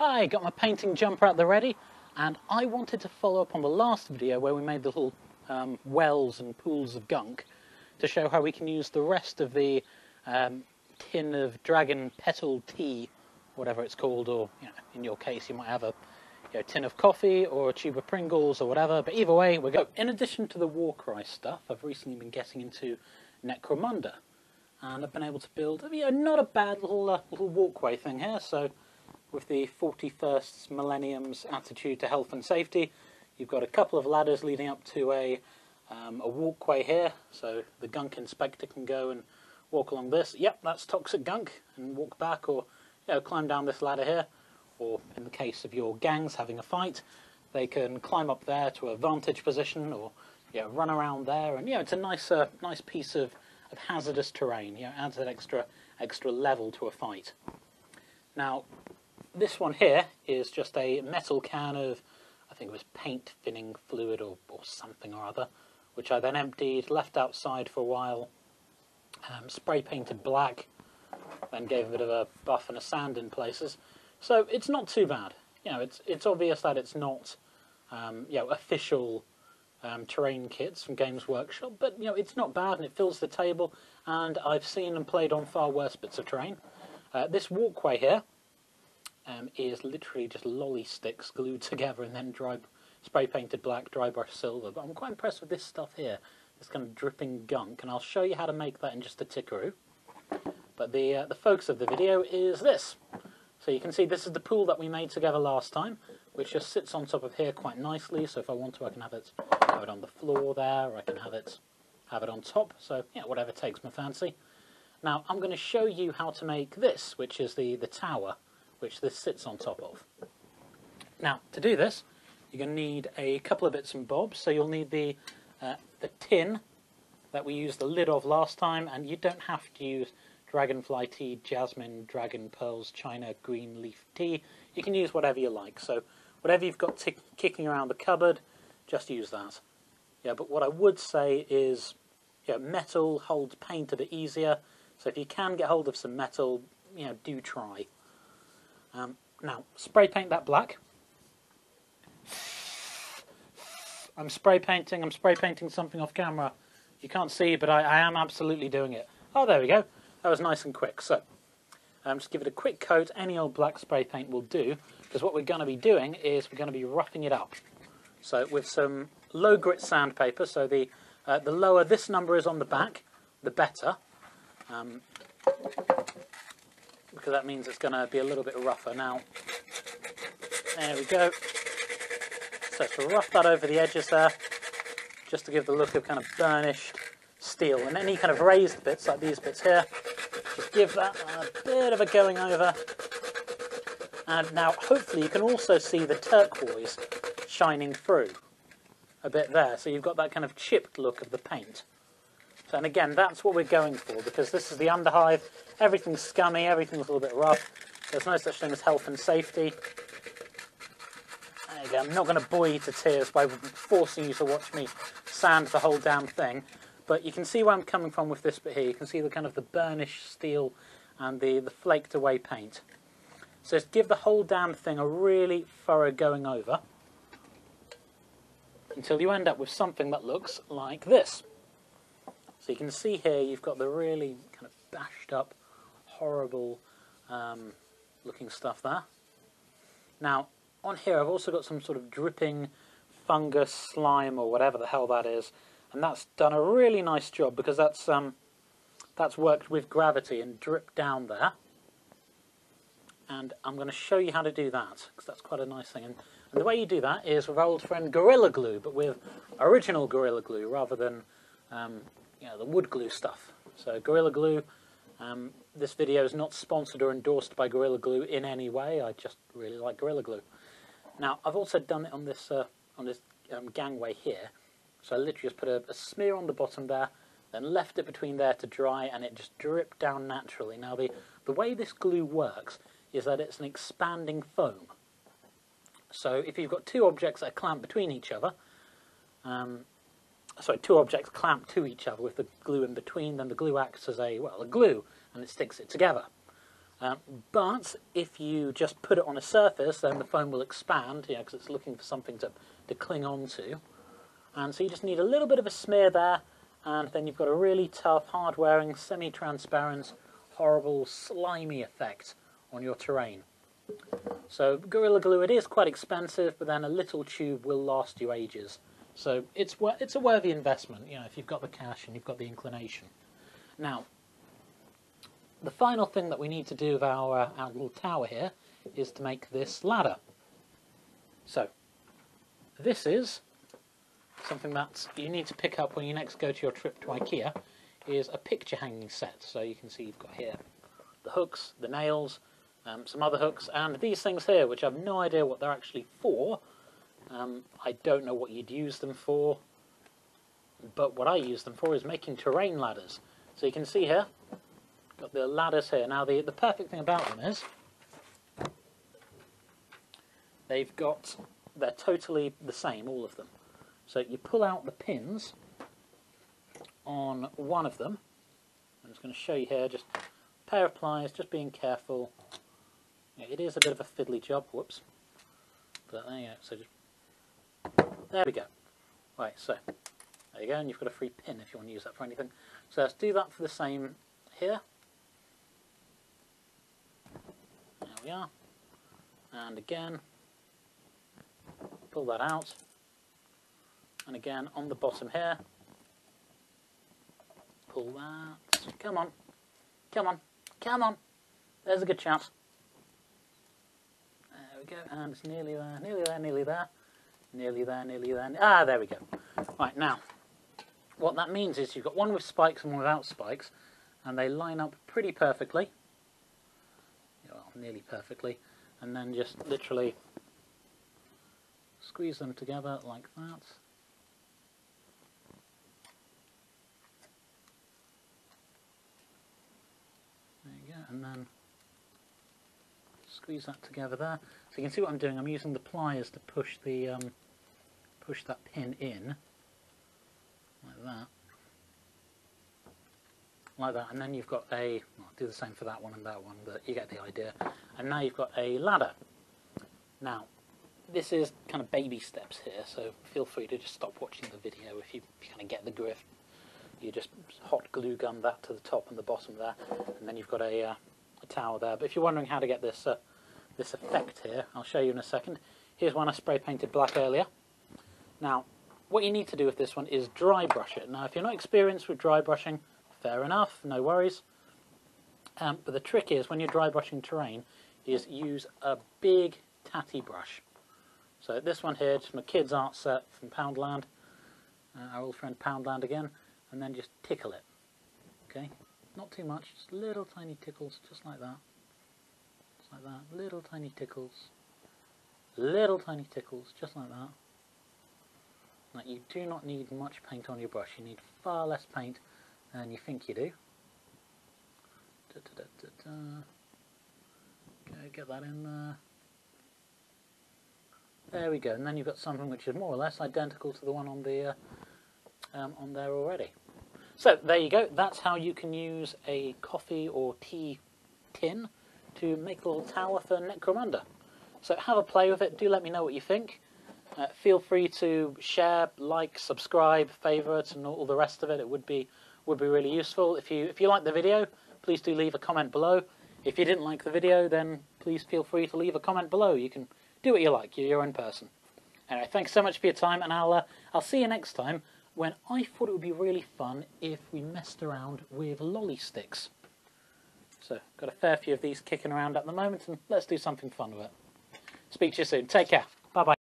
Hi, got my painting jumper out there ready, and I wanted to follow up on the last video where we made the little wells and pools of gunk to show how we can use the rest of the tin of dragon petal tea, whatever it's called, or in your case you might have a tin of coffee or a tube of Pringles or whatever, but either way we go. In addition to the Walkway stuff, I've recently been getting into Necromunda, and I've been able to build not a bad little walkway thing here. So with the 41st millennium's attitude to health and safety, you've got a couple of ladders leading up to a walkway here, so the gunk inspector can go and walk along this. Yep, that's toxic gunk, and walk back, or climb down this ladder here, or in the case of your gangs having a fight, they can climb up there to a vantage position, or run around there, and it's a nice piece of hazardous terrain. Adds that extra level to a fight. Now, this one here is just a metal can of, I think it was paint thinning fluid or something or other, which I then emptied, left outside for a while, spray painted black, then gave a bit of a buff and a sand in places. So it's not too bad. It's obvious that it's not official terrain kits from Games Workshop, but it's not bad, and it fills the table, and I've seen and played on far worse bits of terrain. This walkway here is literally just lolly sticks glued together and then spray painted black, dry brush silver, but I'm quite impressed with this stuff here, this kind of dripping gunk, and I'll show you how to make that in just a tickaroo. But the focus of the video is this. So you can see this is the pool that we made together last time, which just sits on top of here quite nicely. So if I want to, I can have it on the floor there, or I can have it on top. So whatever takes my fancy. Now I'm going to show you how to make this, which is the tower, which this sits on top of. Now to do this, you're going to need a couple of bits and bobs. So you'll need the tin that we used the lid of last time, and you don't have to use dragonfly tea, jasmine, dragon pearls, china, green leaf tea. You can use whatever you like. So whatever you've got kicking around the cupboard, just use that. But what I would say is, metal holds paint a bit easier. So if you can get hold of some metal, do try. Now spray paint that black. I'm spray painting something off camera. You can't see, but I am absolutely doing it. Oh, there we go. That was nice and quick. So, just give it a quick coat. Any old black spray paint will do, because what we're going to be doing is we're going to be roughing it up. So, with some low grit sandpaper. So the lower this number is on the back, the better, because that means it's going to be a little bit rougher. Now, there we go. So to rough that over the edges there, just to give the look of kind of burnished steel, and any kind of raised bits like these bits here, just give that a bit of a going over. And now hopefully you can also see the turquoise shining through a bit there, so you've got that kind of chipped look of the paint. So, and again, that's what we're going for, because this is the underhive, everything's scummy, everything's a little bit rough, there's no such thing as health and safety. There you go. I'm not going to bore you to tears by forcing you to watch me sand the whole damn thing. But you can see where I'm coming from with this bit here. You can see the kind of the burnished steel and the flaked away paint. So just give the whole damn thing a really thorough going over until you end up with something that looks like this. So you can see here you've got the really kind of bashed up, horrible looking stuff there. Now on here I've also got some sort of dripping fungus, slime, or whatever the hell that is. And that's done a really nice job, because that's worked with gravity and dripped down there. And I'm going to show you how to do that, because that's quite a nice thing. And the way you do that is with our old friend Gorilla Glue, but with original Gorilla Glue rather than the wood glue stuff. So Gorilla Glue, this video is not sponsored or endorsed by Gorilla Glue in any way. I just really like Gorilla Glue. Now I've also done it on this gangway here. So I literally just put a smear on the bottom there, then left it between there to dry, and it just dripped down naturally. Now the way this glue works is that it's an expanding foam. So if you've got two objects that are clamped between each other, two objects clamped to each other with the glue in between, then the glue acts as a glue, and it sticks it together. But if you just put it on a surface, then the foam will expand, because it's looking for something to cling on to. And so you just need a little bit of a smear there, and then you've got a really tough, hard-wearing, semi-transparent, horrible, slimy effect on your terrain. So Gorilla Glue, it is quite expensive, but then a little tube will last you ages. So it's a worthy investment, if you've got the cash and you've got the inclination. Now, the final thing that we need to do with our little tower here is to make this ladder. So, this is something that you need to pick up when you next go to your trip to IKEA, is a picture hanging set. So you can see you've got here the hooks, the nails, some other hooks, and these things here, which I have no idea what they're actually for. I don't know what you'd use them for, but what I use them for is making terrain ladders. So you can see here, got the ladders here. Now the perfect thing about them is they're totally the same, all of them. So you pull out the pins on one of them. I'm just going to show you here, just a pair of pliers, just being careful. It is a bit of a fiddly job, whoops. But there you go, so just, there we go. Right, so there you go, and you've got a free pin if you want to use that for anything. So let's do that for the same here. There we are. And again, pull that out. And again, on the bottom here, pull that. Come on, come on, come on. There's a good chance. There we go, and it's nearly there, nearly there, nearly there. Nearly there, nearly there. Ah, there we go. Right, now, what that means is you've got one with spikes and one without spikes, and they line up pretty perfectly. Well, nearly perfectly. And then just literally squeeze them together like that. There you go, and then squeeze that together there. So you can see what I'm doing. I'm using the pliers to push the push that pin in like that, and then you've got a. Well, I'll do the same for that one and that one, but you get the idea. And now you've got a ladder. Now, this is kind of baby steps here, so feel free to just stop watching the video if you kind of get the grift. You just hot glue gun that to the top and the bottom there, and then you've got a tower there. But if you're wondering how to get this this effect here, I'll show you in a second. Here's one I spray painted black earlier. Now, what you need to do with this one is dry brush it. Now, if you're not experienced with dry brushing, fair enough, no worries. But the trick is, when you're dry brushing terrain, is use a big tatty brush. So this one here, just my kids' art set from Poundland, our old friend Poundland again, and then just tickle it. Okay, not too much, just little tiny tickles, just like that. Just like that, little tiny tickles, just like that. Now, you do not need much paint on your brush, you need far less paint than you think you do. Okay, get that in there. There we go, and then you've got something which is more or less identical to the one on the on there already. So there you go. That's how you can use a coffee or tea tin to make a little tower for Necromunda. So have a play with it. Do let me know what you think. Feel free to share, like, subscribe, favourite, and all the rest of it. It would be really useful. If you like the video, please do leave a comment below. If you didn't like the video, then please feel free to leave a comment below. You can do what you like. You're your own person. Anyway, thanks so much for your time, and I'll see you next time, when I thought it would be really fun if we messed around with lolly sticks. So, got a fair few of these kicking around at the moment, and let's do something fun with it. Speak to you soon. Take care. Bye-bye.